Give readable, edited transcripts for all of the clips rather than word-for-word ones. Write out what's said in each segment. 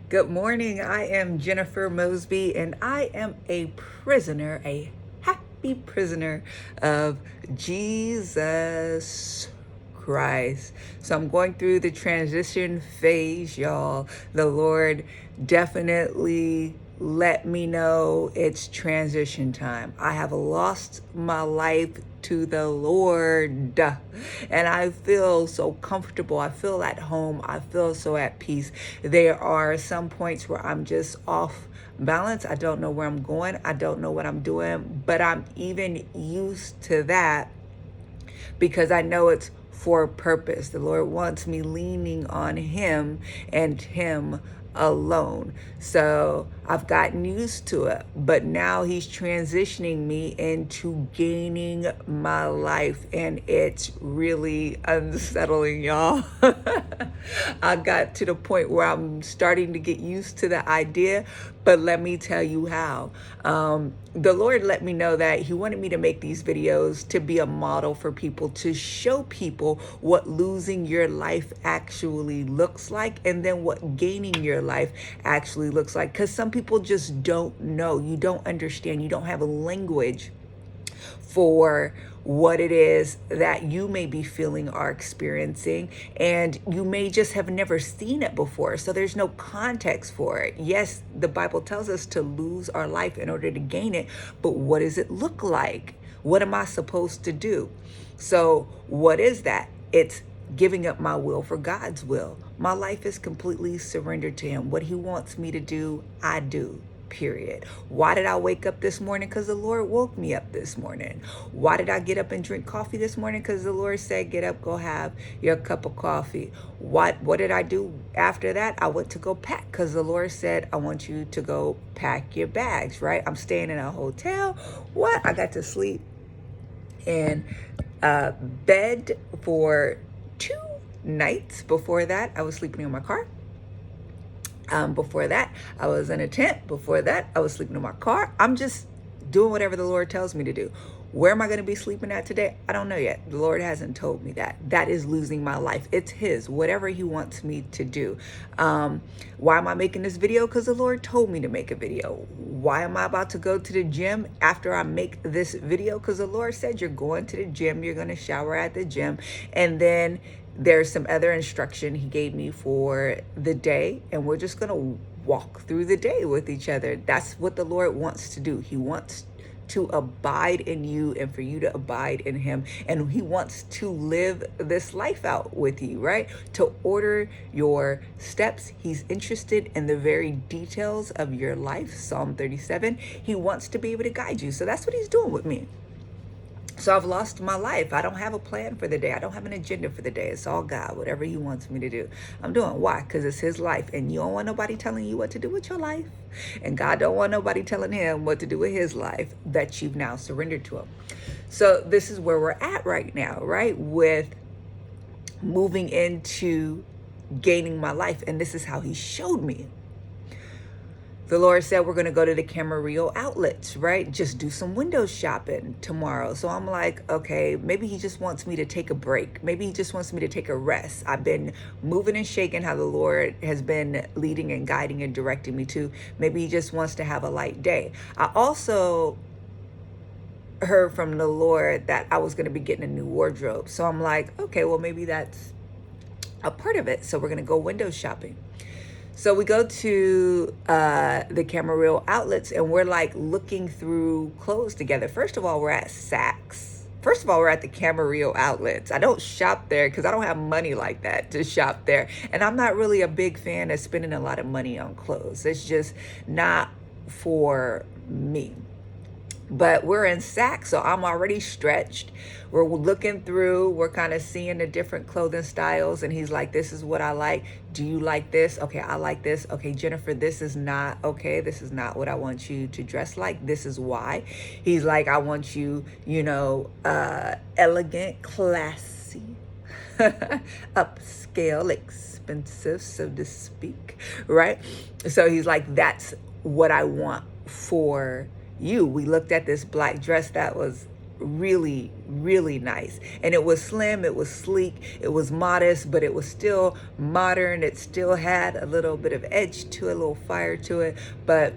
Good morning. I am Jennifer Mosby, and I am a prisoner, a happy prisoner of Jesus Christ. So I'm going through the transition phase, y'all. The Lord definitely let me know it's transition time. I have lost my life to the Lord, and I feel so comfortable. I feel at home. I feel so at peace. There are some points where I'm just off balance. I don't know where I'm going. I don't know what I'm doing, but I'm even used to that because I know it's for a purpose. The Lord wants me leaning on Him and Him alone. So I've gotten used to it, but now He's transitioning me into gaining my life, and it's really unsettling, y'all. I got to the point where I'm starting to get used to the idea, but let me tell you how. The Lord let me know that He wanted me to make these videos to be a model for people, to show people what losing your life actually looks like, and then what gaining your life actually looks like. Because some people just don't know. You don't understand. You don't have a language for what it is that you may be feeling or experiencing, and you may just have never seen it before, so there's no context for it. Yes, the Bible tells us to lose our life in order to gain it, but what does it look like? What am I supposed to do? So what is that? It's giving up my will for God's will. My life is completely surrendered to Him. What He wants me to do, I do. Period. Why did I wake up this morning? Because the Lord woke me up this morning. Why did I get up and drink coffee this morning? Because the Lord said, get up, go have your cup of coffee. What did I do after that? I went to go pack because the Lord said, I want you to go pack your bags, right? I'm staying in a hotel. What? I got to sleep in bed for 2 nights. Before that, I was sleeping in my car. Before that, I was in a tent. Before that, I was sleeping in my car. I'm just doing whatever the Lord tells me to do. Where am I going to be sleeping at today? I don't know yet. The Lord hasn't told me that. That is losing my life. It's His, whatever He wants me to do. Why am I making this video? Because the Lord told me to make a video. Why am I about to go to the gym after I make this video? Because the Lord said you're going to the gym, you're going to shower at the gym, and then there's some other instruction He gave me for the day, and we're just going to walk through the day with each other. That's what the Lord wants to do. He wants to abide in you and for you to abide in Him. And He wants to live this life out with you, right? To order your steps. He's interested in the very details of your life. Psalm 37. He wants to be able to guide you. So that's what He's doing with me. So I've lost my life. I don't have a plan for the day. I don't have an agenda for the day. It's all God, whatever He wants me to do, I'm doing. Why? Because it's His life. And you don't want nobody telling you what to do with your life. And God don't want nobody telling Him what to do with His life that you've now surrendered to Him. So this is where we're at right now, right? With moving into gaining my life. And this is how He showed me. The Lord said we're going to go to the Camarillo outlets, right? Just do some window shopping tomorrow. So I'm like, okay, maybe He just wants me to take a break. Maybe He just wants me to take a rest. I've been moving and shaking how the Lord has been leading and guiding and directing me to. Maybe He just wants to have a light day. I also heard from the Lord that I was going to be getting a new wardrobe. So I'm like, okay, well, maybe that's a part of it. So we're going to go window shopping. So we go to the Camarillo outlets, and we're like looking through clothes together. First of all, we're at Saks. First of all, we're at the Camarillo outlets. I don't shop there because I don't have money like that to shop there. And I'm not really a big fan of spending a lot of money on clothes. It's just not for me. But we're in Saks, so I'm already stretched. We're looking through, we're kind of seeing the different clothing styles, and He's like, this is what I like. Do you like this? Okay, I like this. Okay, Jennifer, this is not okay. This is not what I want you to dress like. This is why. He's like, I want you, elegant, classy, upscale, expensive, so to speak, right? So He's like, that's what I want for you. We looked at this black dress that was really, really nice. And it was slim, it was sleek, it was modest, but it was still modern. It still had a little bit of edge to it, a little fire to it. But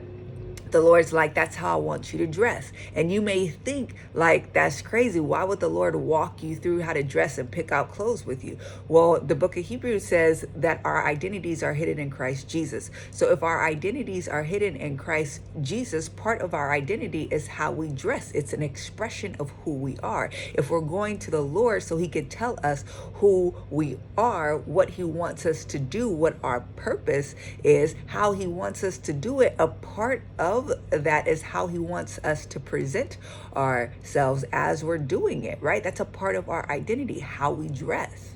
the Lord's like, that's how I want you to dress. And you may think like, that's crazy. Why would the Lord walk you through how to dress and pick out clothes with you? Well, the book of Hebrews says that our identities are hidden in Christ Jesus. So if our identities are hidden in Christ Jesus, part of our identity is how we dress. It's an expression of who we are. If we're going to the Lord so he could tell us who we are, what he wants us to do, what our purpose is, how he wants us to do it, a part of that is how he wants us to present ourselves as we're doing it, right? That's a part of our identity, how we dress.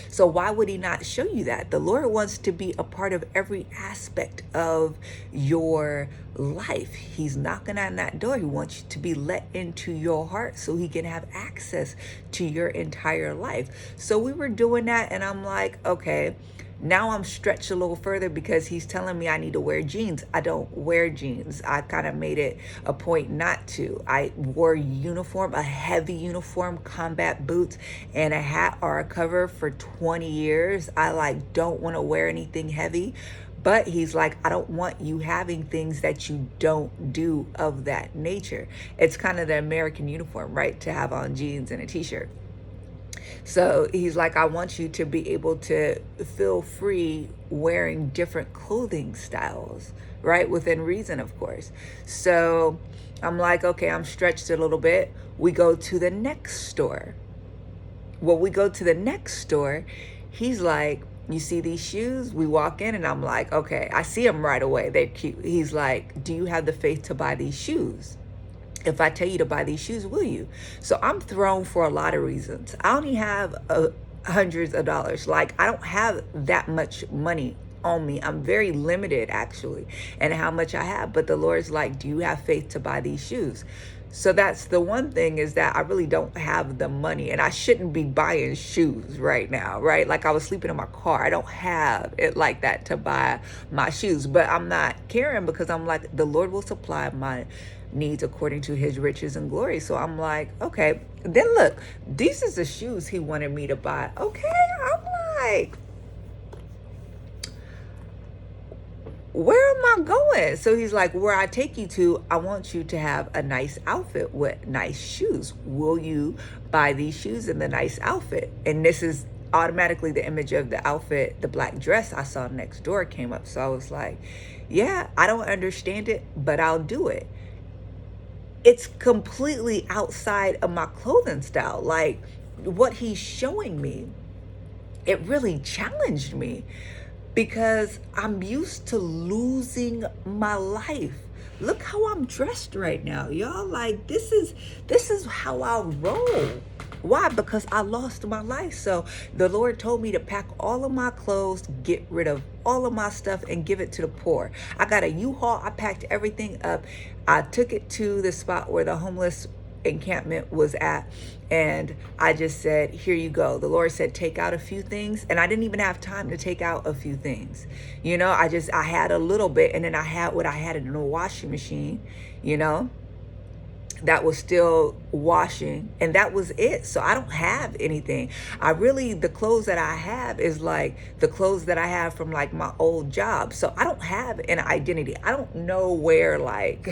So why would he not show you that? The Lord wants to be a part of every aspect of your life. He's knocking on that door. He wants you to be let into your heart so he can have access to your entire life. So we were doing that, and I'm like, okay, now I'm stretched a little further because he's telling me I need to wear jeans. I don't wear jeans. I kind of made it a point not to. I wore uniform, a heavy uniform, combat boots, and a hat or a cover for 20 years. I don't want to wear anything heavy. But he's like, I don't want you having things that you don't do of that nature. It's kind of the American uniform, right? To have on jeans and a t-shirt. So he's like, I want you to be able to feel free wearing different clothing styles, right? Within reason, of course. So I'm like, okay, I'm stretched a little bit. We go to the next store. Well, we go to the next store. He's like, you see these shoes? We walk in and I'm like, okay, I see them right away. They're cute. He's like, do you have the faith to buy these shoes? If I tell you to buy these shoes, will you? So I'm thrown for a lot of reasons. I only have hundreds of dollars. Like, I don't have that much money on me. I'm very limited, actually, in how much I have. But the Lord's like, do you have faith to buy these shoes? So that's the one thing, is that I really don't have the money, and I shouldn't be buying shoes right now, right? Like, I was sleeping in my car. I don't have it like that to buy my shoes, but I'm not caring because I'm like, the Lord will supply my needs according to his riches and glory. So I'm like, okay. Then look, these is the shoes he wanted me to buy. Okay, I'm like, where am I going? So he's like, where I take you to, I want you to have a nice outfit with nice shoes. Will you buy these shoes and the nice outfit? And this is automatically the image of the outfit, the black dress I saw next door came up. So I was like, yeah, I don't understand it, but I'll do it. It's completely outside of my clothing style. Like, what he's showing me, it really challenged me because I'm used to losing my life. Look how I'm dressed right now, y'all. Like, this is how I roll. Why? Because I lost my life. So the Lord told me to pack all of my clothes, get rid of all of my stuff, and give it to the poor. I got a U-Haul. I packed everything up. I took it to the spot where the homeless encampment was at, and I just said, here you go. The Lord said, take out a few things, and I didn't even have time to take out a few things. You know, I had a little bit, and then I had what I had in the washing machine, you know, that was still washing, and that was it. So I don't have anything. The clothes that I have is like the clothes that I have from like my old job. So I don't have an identity. I don't know where, like,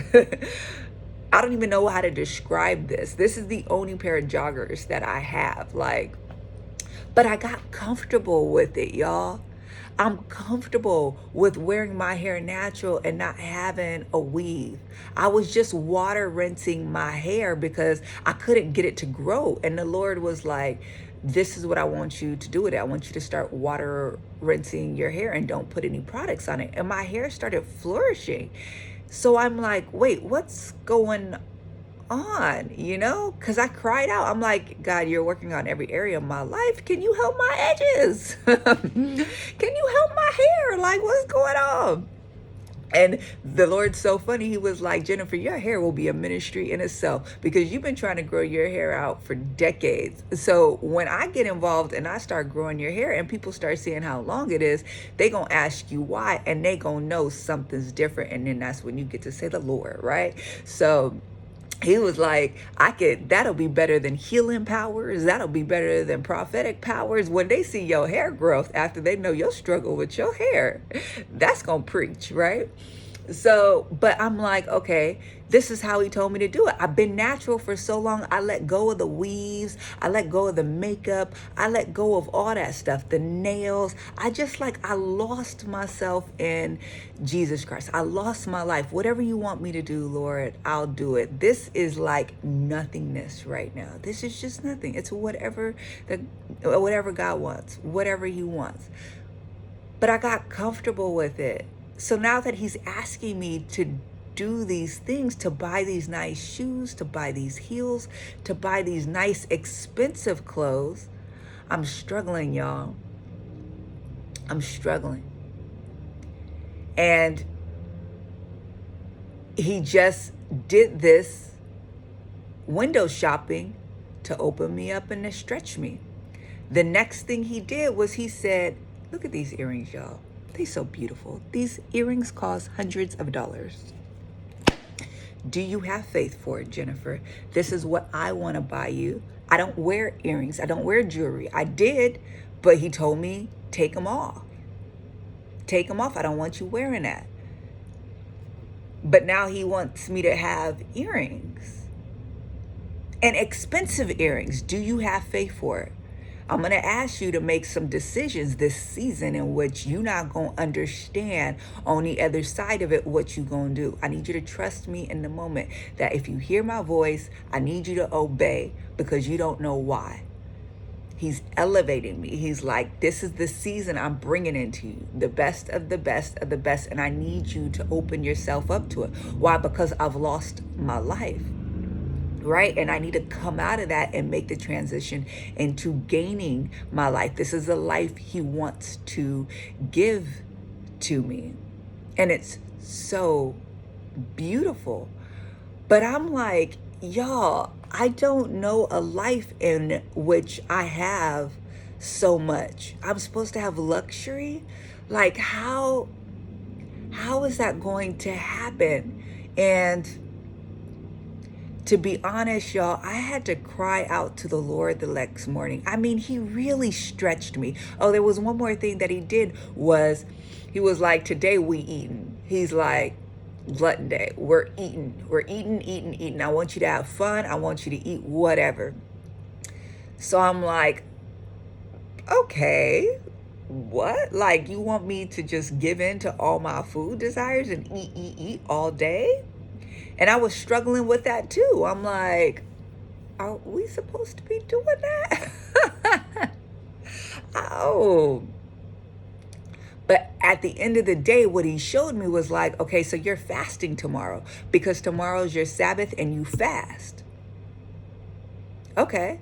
I don't even know how to describe this. This is the only pair of joggers that I have, like, but I got comfortable with it, y'all. I'm comfortable with wearing my hair natural and not having a weave. I was just water rinsing my hair because I couldn't get it to grow. And the Lord was like, this is what I want you to do with it. I want you to start water rinsing your hair and don't put any products on it. And my hair started flourishing. So I'm like, wait, what's going on, you know? Because I cried out. I'm like, God, you're working on every area of my life. Can you help my edges? Can you help my hair? Like, what's going on? And the Lord's so funny. He was like, Jennifer, your hair will be a ministry in itself because you've been trying to grow your hair out for decades. So when I get involved and I start growing your hair and people start seeing how long it is, they going to ask you why, and they going to know something's different. And then that's when you get to say the Lord, right? So He was like, that'll be better than healing powers. That'll be better than prophetic powers. When they see your hair growth after they know your struggle with your hair, that's going to preach, right? So, but I'm like, okay, this is how he told me to do it. I've been natural for so long. I let go of the weaves. I let go of the makeup. I let go of all that stuff, the nails. I lost myself in Jesus Christ. I lost my life. Whatever you want me to do, Lord, I'll do it. This is like nothingness right now. This is just nothing. It's whatever God wants, whatever he wants. But I got comfortable with it. So now that he's asking me to do these things, to buy these nice shoes, to buy these heels, to buy these nice expensive clothes, I'm struggling, y'all. I'm struggling. And he just did this window shopping to open me up and to stretch me. The next thing he did was he said, look at these earrings, y'all. They're so beautiful. These earrings cost hundreds of dollars. Do you have faith for it, Jennifer? This is what I want to buy you. I don't wear earrings. I don't wear jewelry. I did, but he told me, take them off. Take them off. I don't want you wearing that. But now he wants me to have earrings. And expensive earrings. Do you have faith for it? I'm going to ask you to make some decisions this season in which you're not going to understand on the other side of it what you're going to do. I need you to trust me in the moment that if you hear my voice, I need you to obey because you don't know why. He's elevating me. He's like, this is the season I'm bringing into you, the best of the best of the best. And I need you to open yourself up to it. Why? Because I've lost my life. Right? And I need to come out of that and make the transition into gaining my life. This is the life he wants to give to me. And it's so beautiful. But I'm like, y'all, I don't know a life in which I have so much. I'm supposed to have luxury. Like, how is that going to happen? And to be honest, y'all, I had to cry out to the Lord the next morning. I mean, he really stretched me. Oh, there was one more thing that he did was he was like, today we eating. He's like, glutton day. We're eating. I want you to have fun. I want you to eat whatever. So I'm like, okay, what? Like, you want me to just give in to all my food desires and eat all day? And I was struggling with that too. I'm like, are we supposed to be doing that? Oh. But at the end of the day, what he showed me was like, okay, so you're fasting tomorrow because tomorrow's your Sabbath and you fast. Okay.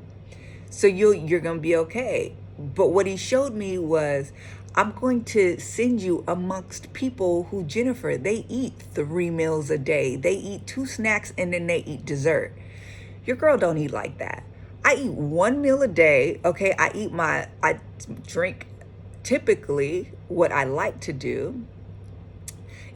So you're going to be okay. But what he showed me was, I'm going to send you amongst people who, Jennifer, they eat 3 meals a day. They eat 2 snacks and then they eat dessert. Your girl don't eat like that. I eat 1 meal a day. Okay. I drink, typically what I like to do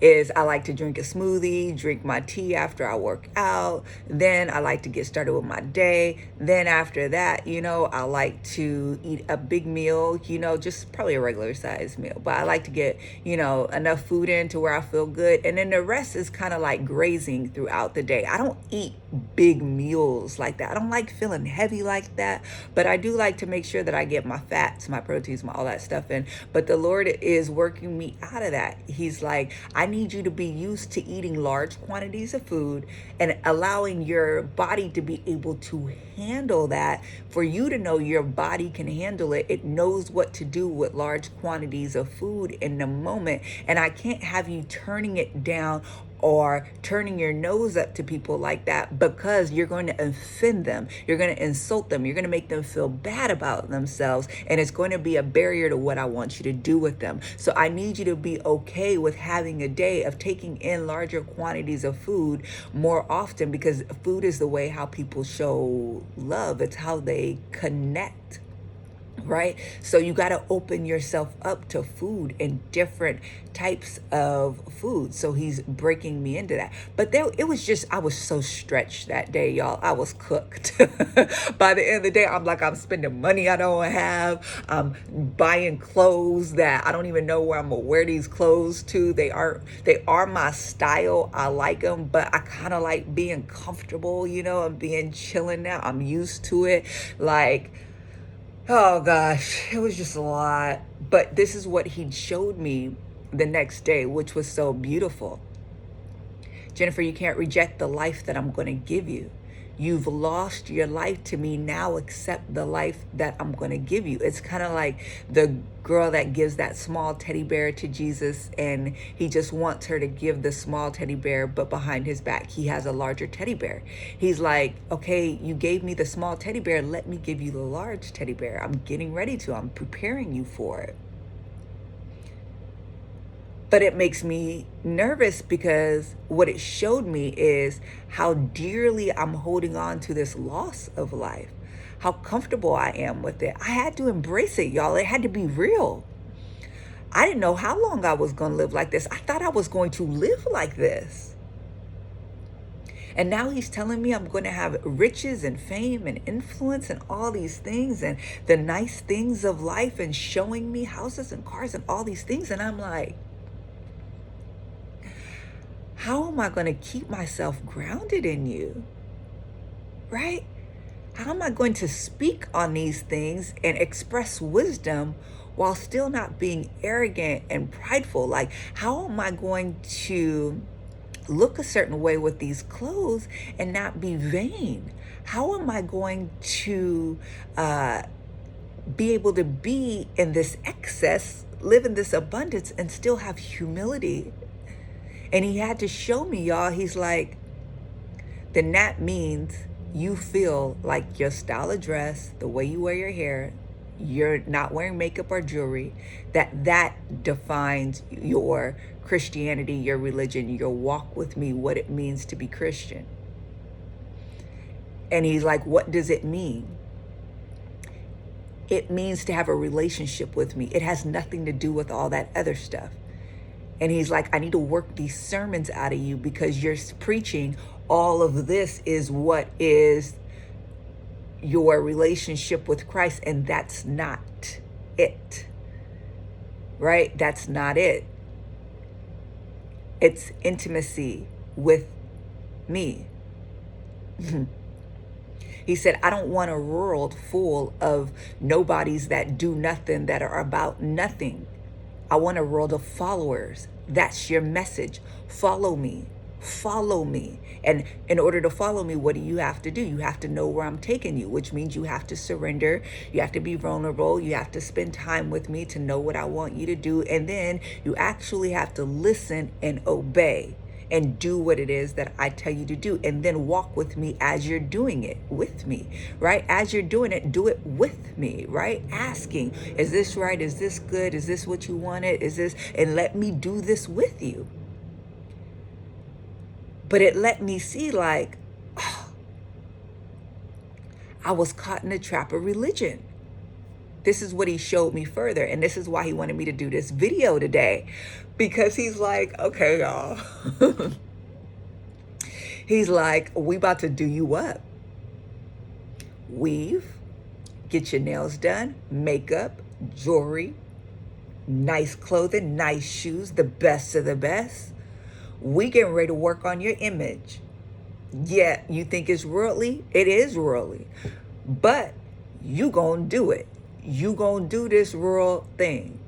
is I like to drink a smoothie, drink my tea after I work out. Then I like to get started with my day. Then after that, I like to eat a big meal, just probably a regular size meal. But I like to get, enough food in to where I feel good. And then the rest is kind of like grazing throughout the day. I don't eat big meals like that. I don't like feeling heavy like that. But I do like to make sure that I get my fats, my proteins, all that stuff in. But the Lord is working me out of that. He's like, I need you to be used to eating large quantities of food and allowing your body to be able to handle that. For you to know your body can handle it, it knows what to do with large quantities of food in the moment. And I can't have you turning it down or turning your nose up to people like that, because you're going to offend them. You're going to insult them. You're going to make them feel bad about themselves. And it's going to be a barrier to what I want you to do with them. So I need you to be okay with having a day of taking in larger quantities of food more often, because food is the way how people show love. It's how they connect. right? So you got to open yourself up to food and different types of food. So he's breaking me into that. But there, it was just, I was so stretched that day, y'all. I was cooked. By the end of the day, I'm like, I'm spending money I don't have. I'm buying clothes that I don't even know where I'm gonna wear these clothes to. They are my style. I like them, but I kind of like being comfortable, I'm being chilling now. I'm used to it. Like, oh gosh, it was just a lot. But this is what he showed me the next day, which was so beautiful. Jennifer, you can't reject the life that I'm going to give you. You've lost your life to me. Now accept the life that I'm going to give you. It's kind of like the girl that gives that small teddy bear to Jesus, and he just wants her to give the small teddy bear, but behind his back, he has a larger teddy bear. He's like, okay, you gave me the small teddy bear. Let me give you the large teddy bear. I'm getting ready to. I'm preparing you for it. But it makes me nervous because what it showed me is how dearly I'm holding on to this loss of life, how comfortable I am with it. I had to embrace it, y'all. It had to be real. I didn't know how long I was going to live like this. I thought I was going to live like this. And now he's telling me I'm going to have riches and fame and influence and all these things and the nice things of life, and showing me houses and cars and all these things. And I'm like, how am I going to keep myself grounded in you? Right? How am I going to speak on these things and express wisdom while still not being arrogant and prideful? Like, how am I going to look a certain way with these clothes and not be vain? How am I going to be able to be in this excess, live in this abundance, and still have humility? And he had to show me, y'all. He's like, then that means you feel like your style of dress, the way you wear your hair, you're not wearing makeup or jewelry, that defines your Christianity, your religion, your walk with me, what it means to be Christian. And he's like, what does it mean? It means to have a relationship with me. It has nothing to do with all that other stuff. And he's like, I need to work these sermons out of you because you're preaching all of this is what is your relationship with Christ. And that's not it, right? That's not it. It's intimacy with me. He said, I don't want a world full of nobodies that do nothing, that are about nothing. I want a world of followers. That's your message. Follow me. Follow me. And in order to follow me, what do you have to do? You have to know where I'm taking you, which means you have to surrender. You have to be vulnerable. You have to spend time with me to know what I want you to do. And then you actually have to listen and obey and do what it is that I tell you to do, and then walk with me as you're doing it with me, right? As you're doing it, do it with me, right? Asking, is this right? Is this good? Is this what you wanted? Is this, and let me do this with you. But it let me see, like, oh, I was caught in the trap of religion. This is what he showed me further. And this is why he wanted me to do this video today, because he's like, okay, y'all. He's like, we about to do you up. Weave, get your nails done, makeup, jewelry, nice clothing, nice shoes, the best of the best. We getting ready to work on your image. Yeah, you think it's worldly? It is worldly. But you gonna do it. You gonna do this rural thing.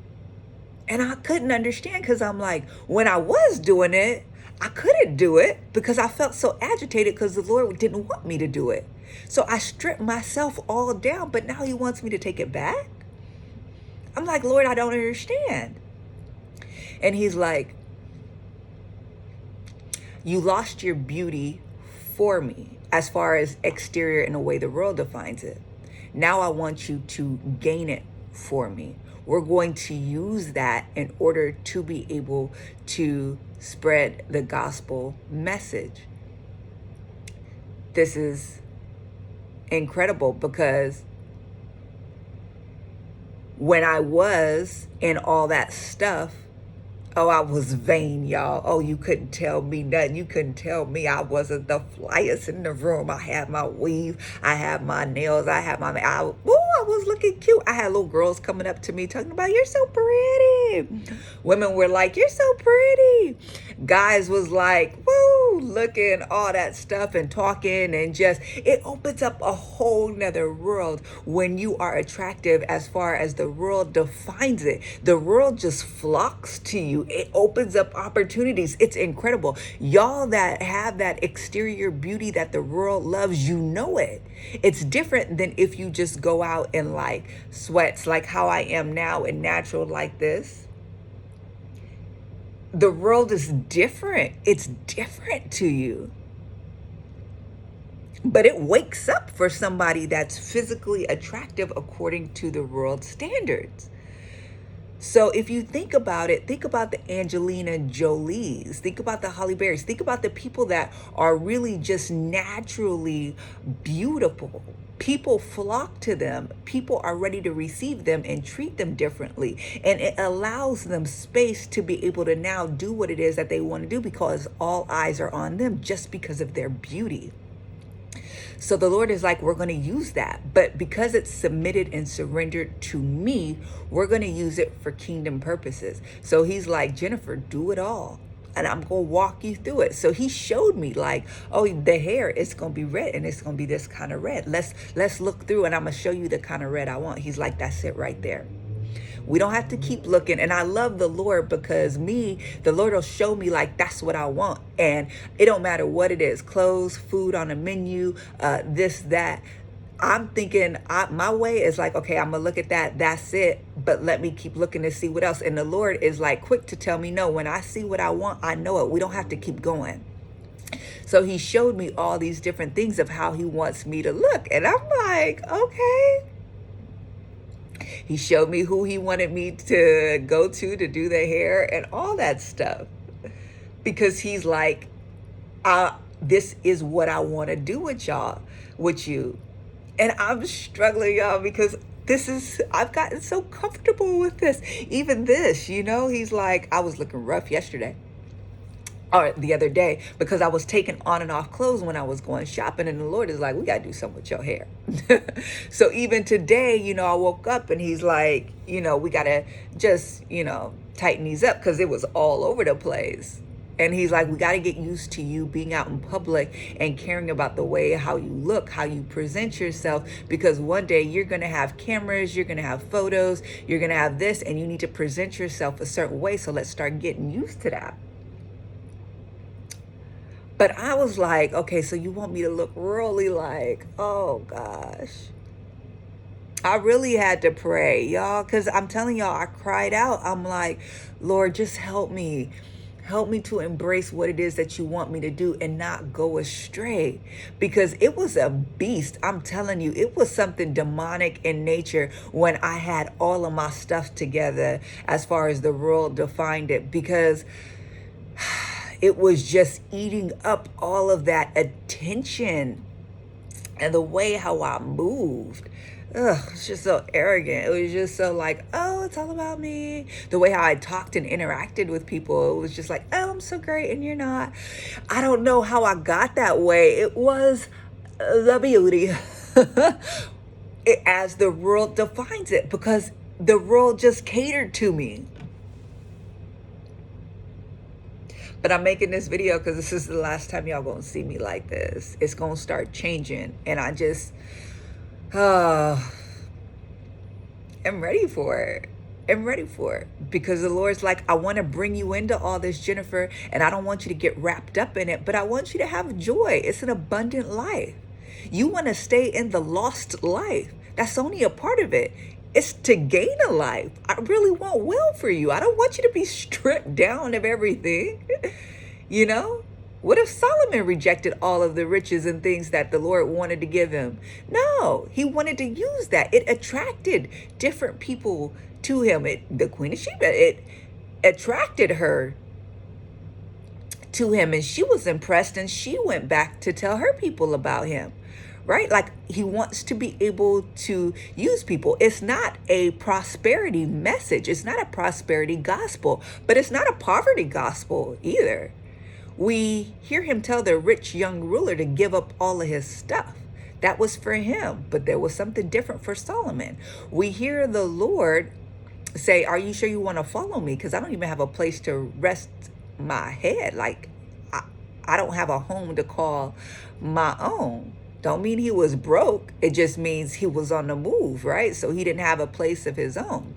And I couldn't understand, because I'm like, when I was doing it, I couldn't do it because I felt so agitated because the Lord didn't want me to do it. So I stripped myself all down, but now he wants me to take it back. I'm like, Lord, I don't understand. And he's like, you lost your beauty for me as far as exterior in the way the world defines it. Now I want you to gain it for me. We're going to use that in order to be able to spread the gospel message. This is incredible because When I was in all that stuff, oh, I was vain, y'all. Oh, you couldn't tell me nothing. You couldn't tell me I wasn't the flyest in the room. I had my weave. I had my nails. I had my... I was looking cute. I had little girls coming up to me talking about, you're so pretty. Women were like, you're so pretty. Guys was like, woo, looking, all that stuff and talking, and just, it opens up a whole nother world when you are attractive as far as the world defines it. The world just flocks to you. It opens up opportunities. It's incredible. Y'all that have that exterior beauty that the world loves, you know it. It's different than if you just go out in like sweats, like how I am now and natural like this. The world is different. It's different to you. But it wakes up for somebody that's physically attractive according to the world standards. So if you think about it, think about the Angelina Jolies, think about the Halle Berrys, think about the people that are really just naturally beautiful. People flock to them. People are ready to receive them and treat them differently. And it allows them space to be able to now do what it is that they want to do because all eyes are on them just because of their beauty. So the Lord is like, we're going to use that. But because it's submitted and surrendered to me, we're going to use it for kingdom purposes. So he's like, Jennifer, do it all. And I'm going to walk you through it. So he showed me like, oh, the hair is going to be red and it's going to be this kind of red. Let's look through and I'm going to show you the kind of red I want. He's like, that's it right there. We don't have to keep looking. And I love the Lord because the Lord will show me like, that's what I want. And it don't matter what it is, clothes, food on a menu, this, that. I'm thinking my way is like, okay, I'm going to look at that. That's it. But let me keep looking to see what else. And the Lord is like quick to tell me, no, when I see what I want, I know it. We don't have to keep going. So he showed me all these different things of how he wants me to look. And I'm like, okay. He showed me who he wanted me to go to do the hair and all that stuff. Because he's like, this is what I want to do with you. And I'm struggling, y'all, because I've gotten so comfortable with this. Even this, he's like, I was looking rough yesterday. Or the other day, because I was taking on and off clothes when I was going shopping, and the Lord is like, we got to do something with your hair. So even today, I woke up and he's like, we got to just, tighten these up because it was all over the place. And he's like, we got to get used to you being out in public and caring about the way how you look, how you present yourself, because one day you're going to have cameras, you're going to have photos, you're going to have this, and you need to present yourself a certain way. So let's start getting used to that. But I was like, okay, so you want me to look really like, oh gosh. I really had to pray, y'all, because I'm telling y'all, I cried out. I'm like, Lord, just help me. Help me to embrace what it is that you want me to do and not go astray. Because it was a beast. I'm telling you, it was something demonic in nature when I had all of my stuff together as far as the world defined it. Because it was just eating up all of that attention and the way how I moved. It's just so arrogant. It was just so like, oh, it's all about me. The way how I talked and interacted with people, it was just like, oh, I'm so great and you're not. I don't know how I got that way. It was the beauty as the world defines it, because the world just catered to me. But I'm making this video because this is the last time y'all gonna see me like this. It's gonna start changing, and I just I'm ready for it. I'm ready for it, because the Lord's like, I want to bring you into all this, Jennifer, and I don't want you to get wrapped up in it, but I want you to have joy. It's an abundant life. You want to stay in the lost life. That's only a part of it. It's to gain a life. I really want well for you. I don't want you to be stripped down of everything. What if Solomon rejected all of the riches and things that the Lord wanted to give him? No, he wanted to use that. It attracted different people to him. The Queen of Sheba, it attracted her to him, and she was impressed, and she went back to tell her people about him. right? Like he wants to be able to use people. It's not a prosperity message. It's not a prosperity gospel, but it's not a poverty gospel either. We hear him tell the rich young ruler to give up all of his stuff. That was for him, but there was something different for Solomon. We hear the Lord say, are you sure you want to follow me? Because I don't even have a place to rest my head. Like, I don't have a home to call my own. Don't mean he was broke. It just means he was on the move, right? So he didn't have a place of his own.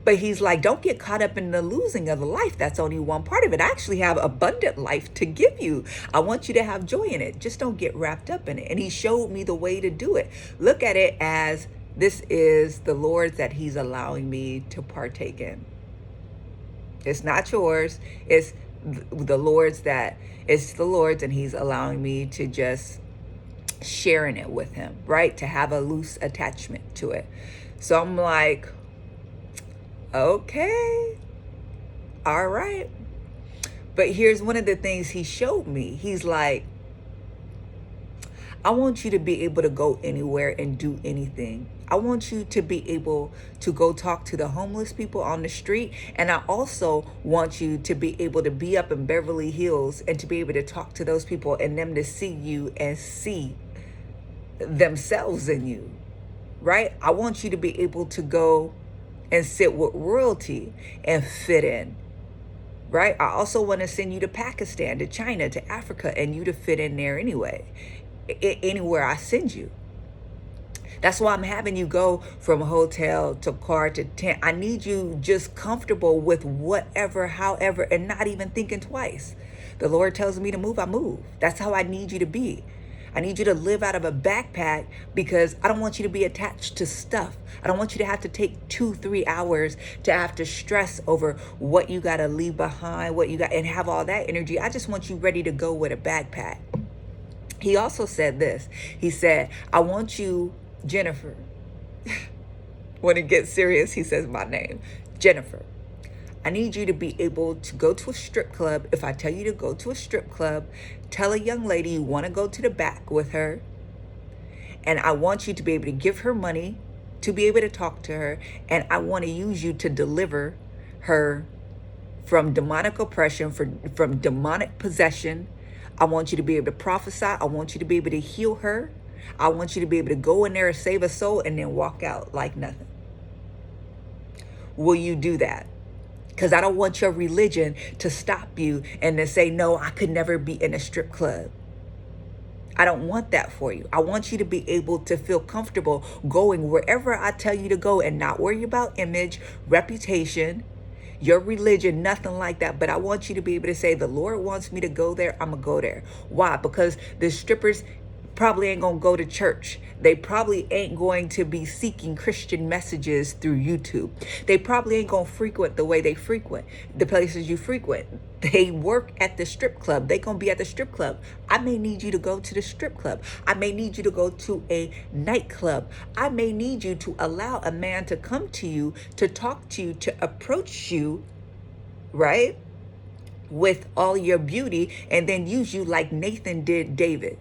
But he's like, don't get caught up in the losing of the life. That's only one part of it. I actually have abundant life to give you. I want you to have joy in it. Just don't get wrapped up in it. And he showed me the way to do it. Look at it as this is the Lord's that he's allowing me to partake in. It's not yours. It's the Lord's and he's allowing me to just sharing it with him, right? To have a loose attachment to it. So I'm like, okay, all right. But here's one of the things he showed me. He's like, I want you to be able to go anywhere and do anything. I want you to be able to go talk to the homeless people on the street. And I also want you to be able to be up in Beverly Hills and to be able to talk to those people and them to see you and see themselves in you, right? I want you to be able to go and sit with royalty and fit in, right? I also want to send you to Pakistan, to China, to Africa, and you to fit in there anyway, anywhere I send you. That's why I'm having you go from hotel to car to tent. I need you just comfortable with whatever, however, and not even thinking twice. The Lord tells me to move, I move. That's how I need you to be. I need you to live out of a backpack because I don't want you to be attached to stuff. I don't want you to have to take 2-3 hours to have to stress over what you got to leave behind, what you got, and have all that energy. I just want you ready to go with a backpack. He also said this. He said, I want you, Jennifer. When it gets serious, he says my name, Jennifer. I need you to be able to go to a strip club. If I tell you to go to a strip club, tell a young lady you want to go to the back with her. And I want you to be able to give her money to be able to talk to her. And I want to use you to deliver her from demonic oppression, from demonic possession. I want you to be able to prophesy. I want you to be able to heal her. I want you to be able to go in there and save a soul and then walk out like nothing. Will you do that? Because I don't want your religion to stop you and to say, no, I could never be in a strip club. I don't want that for you. I want you to be able to feel comfortable going wherever I tell you to go and not worry about image, reputation, your religion, nothing like that. But I want you to be able to say, the Lord wants me to go there, I'm going to go there. Why? Because the strippers probably ain't going to go to church. They probably ain't going to be seeking Christian messages through YouTube. They probably ain't going to frequent the way they frequent the places you frequent. They work at the strip club. They going to be at the strip club. I may need you to go to the strip club. I may need you to go to a nightclub. I may need you to allow a man to come to you, to talk to you, to approach you, right, with all your beauty, and then use you like Nathan did David.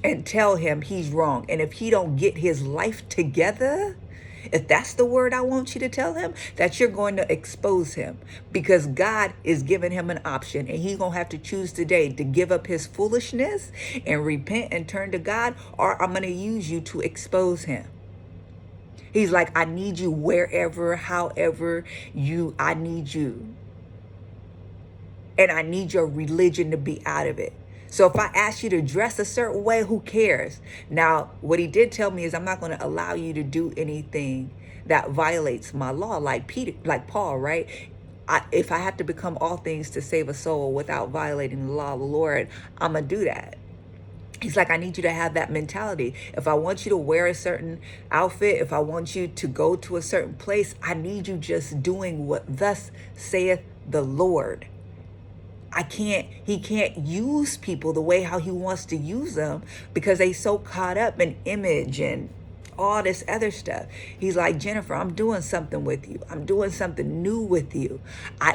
And tell him he's wrong. And if he don't get his life together, if that's the word I want you to tell him, that you're going to expose him. Because God is giving him an option. And he's going to have to choose today to give up his foolishness and repent and turn to God. Or I'm going to use you to expose him. He's like, I need you wherever, however I need you. And I need your religion to be out of it. So if I ask you to dress a certain way, who cares? Now, what he did tell me is I'm not going to allow you to do anything that violates my law, like Paul, right? If I have to become all things to save a soul without violating the law of the Lord, I'm going to do that. He's like, I need you to have that mentality. If I want you to wear a certain outfit, if I want you to go to a certain place, I need you just doing what thus saith the Lord. He can't use people the way how he wants to use them because they so caught up in image and all this other stuff. He's like, Jennifer, I'm doing something with you. I'm doing something new with you.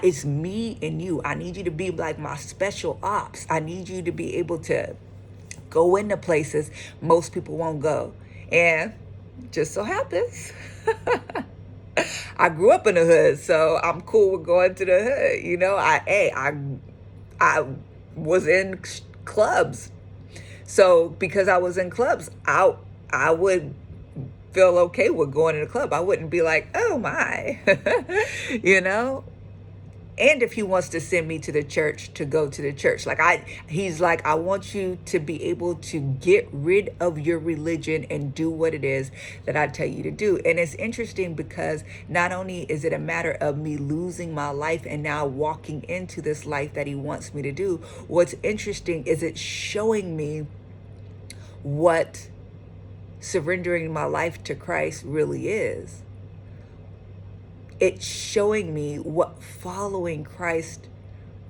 It's me and you. I need you to be like my special ops. I need you to be able to go into places most people won't go. And just so happens, I grew up in the hood, so I'm cool with going to the hood. You know, I was in clubs. So because I was in clubs, I would feel okay with going to the club. I wouldn't be like, oh my, you know? And if he wants to send me to the church, to go to the church, he's like, I want you to be able to get rid of your religion and do what it is that I tell you to do. And it's interesting because not only is it a matter of me losing my life and now walking into this life that he wants me to do, what's interesting is it's showing me what surrendering my life to Christ really is. It's showing me what following Christ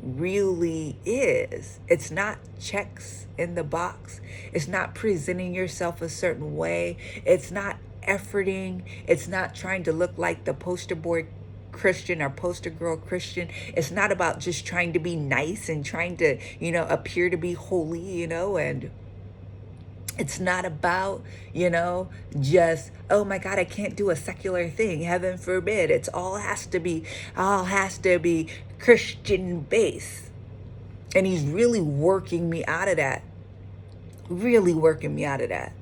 really is. It's not checks in the box. It's not presenting yourself a certain way. It's not efforting. It's not trying to look like the poster boy Christian or poster girl Christian. It's not about just trying to be nice and trying to, appear to be holy, and it's not about, just, oh my God, I can't do a secular thing. Heaven forbid. It's all has to be Christian based. And he's really working me out of that. Really working me out of that.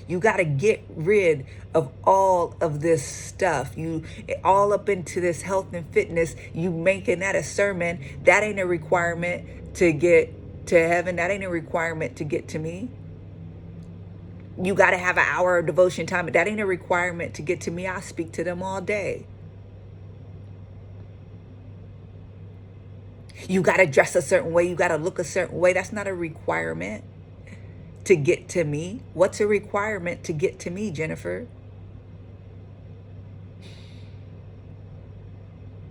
You got to get rid of all of this stuff. You all up into this health and fitness. You making that a sermon. That ain't a requirement to get to heaven. That ain't a requirement to get to me. You got to have an hour of devotion time. That ain't a requirement to get to me. I speak to them all day. You got to dress a certain way. You got to look a certain way. That's not a requirement to get to me. What's a requirement to get to me, Jennifer?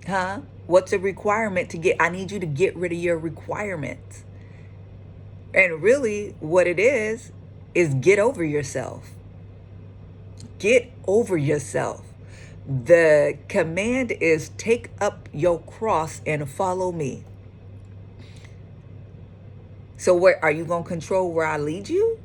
Huh? What's a requirement to get? I need you to get rid of your requirements. And really what it is get over yourself. Get over yourself. The command is take up your cross and follow me. So where are you going to control where I lead you?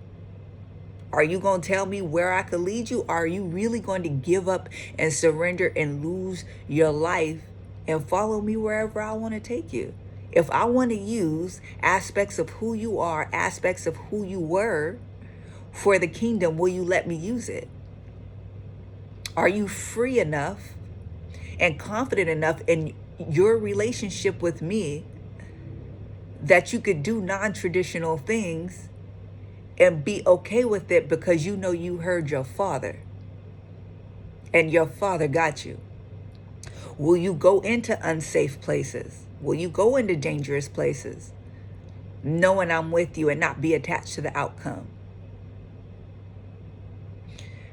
Are you going to tell me where I could lead you? Are you really going to give up and surrender and lose your life and follow me wherever I want to take you? If I want to use aspects of who you are, aspects of who you were for the kingdom, will you let me use it? Are you free enough and confident enough in your relationship with me that you could do non-traditional things and be okay with it because you heard your father and your father got you? Will you go into unsafe places? Will you go into dangerous places knowing I'm with you and not be attached to the outcome?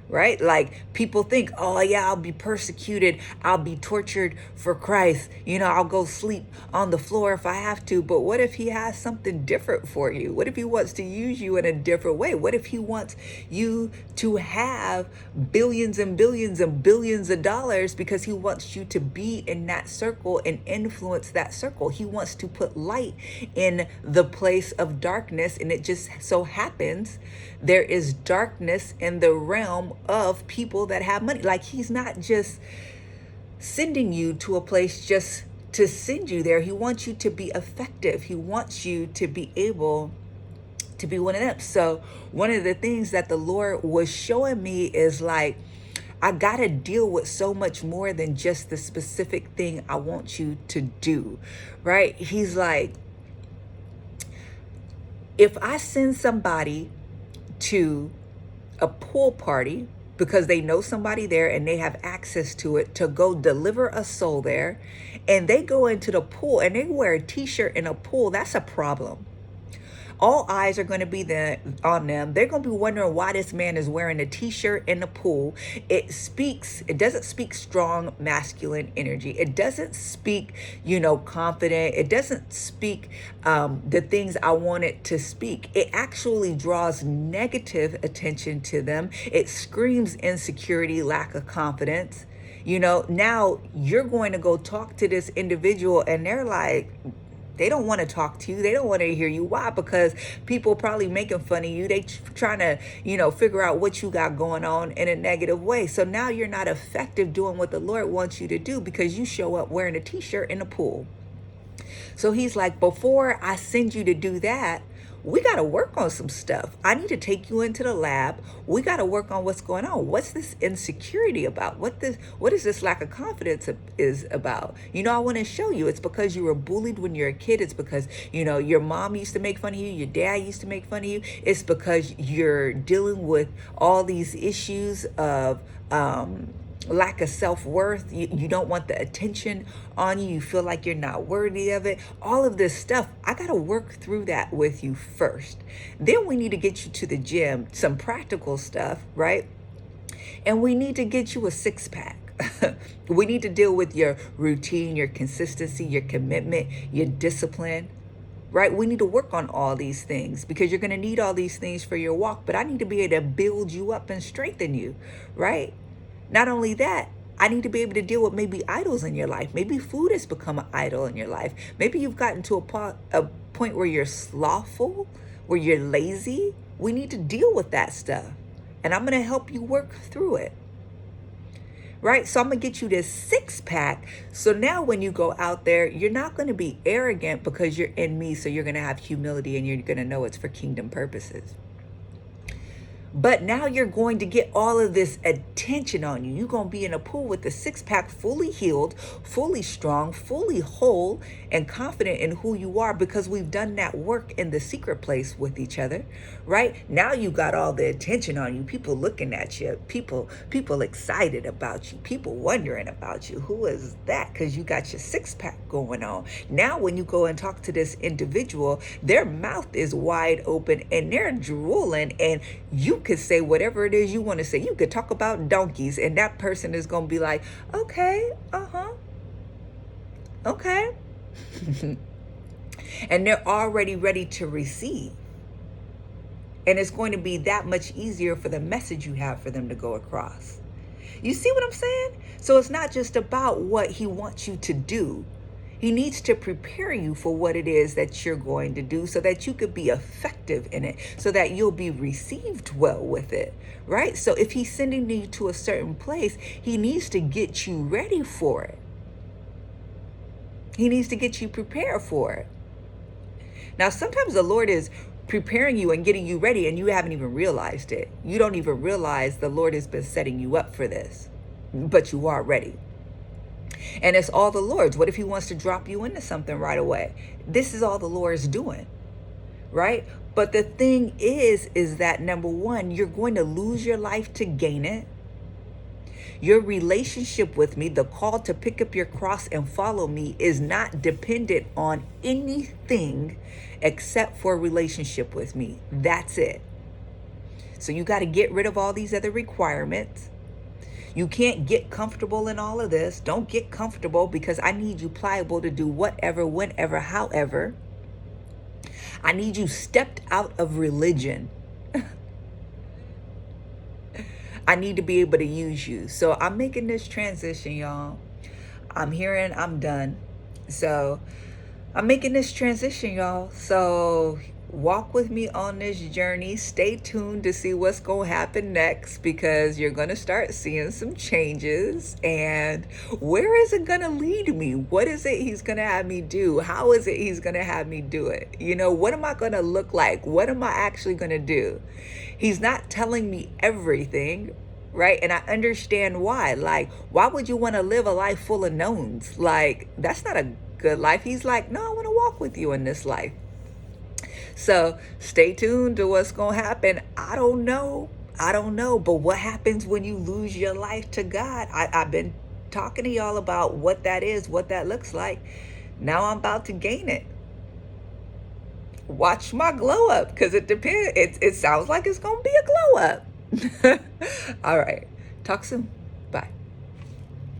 Right? Like people think, oh yeah, I'll be persecuted. I'll be tortured for Christ. I'll go sleep on the floor if I have to. But what if he has something different for you? What if he wants to use you in a different way? What if he wants you to have billions and billions and billions of dollars because he wants you to be in that circle and influence that circle? He wants to put light in the place of darkness. And it just so happens there is darkness in the realm of people that have money. Like he's not just sending you to a place just to send you there. He wants you to be effective. He wants you to be able to be one of them. So one of the things that the Lord was showing me is like, I got to deal with so much more than just the specific thing I want you to do, right? He's like, if I send somebody to a pool party because they know somebody there and they have access to it to go deliver a soul there, and they go into the pool and they wear a t-shirt in a pool, that's a problem. All eyes are going to be there on them. They're going to be wondering why this man is wearing a t-shirt in the pool. It doesn't speak strong masculine energy. It doesn't speak, confident. It doesn't speak the things I want it to speak. It actually draws negative attention to them. It screams insecurity, lack of confidence. Now you're going to go talk to this individual and they're like, They don't want to talk to you. They don't want to hear you. Why? Because people probably making fun of you. They trying to, figure out what you got going on in a negative way. So now you're not effective doing what the Lord wants you to do because you show up wearing a t-shirt in the pool. So he's like, before I send you to do that, we got to work on some stuff. I need to take you into the lab. We got to work on what's going on. What's this insecurity about? What is this lack of confidence is about? I want to show you. It's because you were bullied when you're a kid. It's because, your mom used to make fun of you. Your dad used to make fun of you. It's because you're dealing with all these issues of, lack of self-worth. You don't want the attention on you. You feel like you're not worthy of it. All of this stuff, I got to work through that with you first. Then we need to get you to the gym, some practical stuff, right? And we need to get you a six-pack. We need to deal with your routine, your consistency, your commitment, your discipline, right? We need to work on all these things because you're going to need all these things for your walk, but I need to be able to build you up and strengthen you, right? Not only that, I need to be able to deal with maybe idols in your life. Maybe food has become an idol in your life. Maybe you've gotten to a point where you're slothful, where you're lazy. We need to deal with that stuff. And I'm going to help you work through it. Right? So I'm going to get you this six-pack. So now when you go out there, you're not going to be arrogant because you're in me. So you're going to have humility and you're going to know it's for kingdom purposes. But now you're going to get all of this attention on you. You're going to be in a pool with the six-pack, fully healed, fully strong, fully whole, and confident in who you are because we've done that work in the secret place with each other, right? Now you got all the attention on you. People looking at you. People excited about you. People wondering about you. Who is that? Because you got your six-pack going on. Now when you go and talk to this individual, their mouth is wide open and they're drooling, and you could say whatever it is you want to say. You could talk about donkeys and that person is going to be like, okay, okay. And they're already ready to receive. And it's going to be that much easier for the message you have for them to go across. You see what I'm saying? So it's not just about what he wants you to do. He needs to prepare you for what it is that you're going to do so that you could be effective in it, so that you'll be received well with it, right? So if he's sending you to a certain place, he needs to get you ready for it. He needs to get you prepared for it. Now, sometimes the Lord is preparing you and getting you ready and you haven't even realized it. You don't even realize the Lord has been setting you up for this, but you are ready. And it's all the Lord's. What if he wants to drop you into something right away? This is all the Lord's doing, right? But the thing is that number one, you're going to lose your life to gain it. Your relationship with me, the call to pick up your cross and follow me, is not dependent on anything except for a relationship with me. That's it. So you got to get rid of all these other requirements. You can't get comfortable in all of this. Don't get comfortable because I need you pliable to do whatever, whenever, however. I need you stepped out of religion. I need to be able to use you. So I'm making this transition, y'all. I'm done. So I'm making this transition, y'all. So walk with me on this journey. Stay tuned to see what's going to happen next because you're going to start seeing some changes. And where is it going to lead me? What is it he's going to have me do? How is it he's going to have me do it? What am I going to look like? What am I actually going to do? He's not telling me everything, right? And I understand why. Like, why would you want to live a life full of knowns? Like, that's not a good life. He's like, no, I want to walk with you in this life. So stay tuned to what's going to happen. I don't know. But what happens when you lose your life to God? I've been talking to y'all about what that is, what that looks like. Now I'm about to gain it. Watch my glow up because it depends. It sounds like it's going to be a glow up. All right. Talk soon. Bye.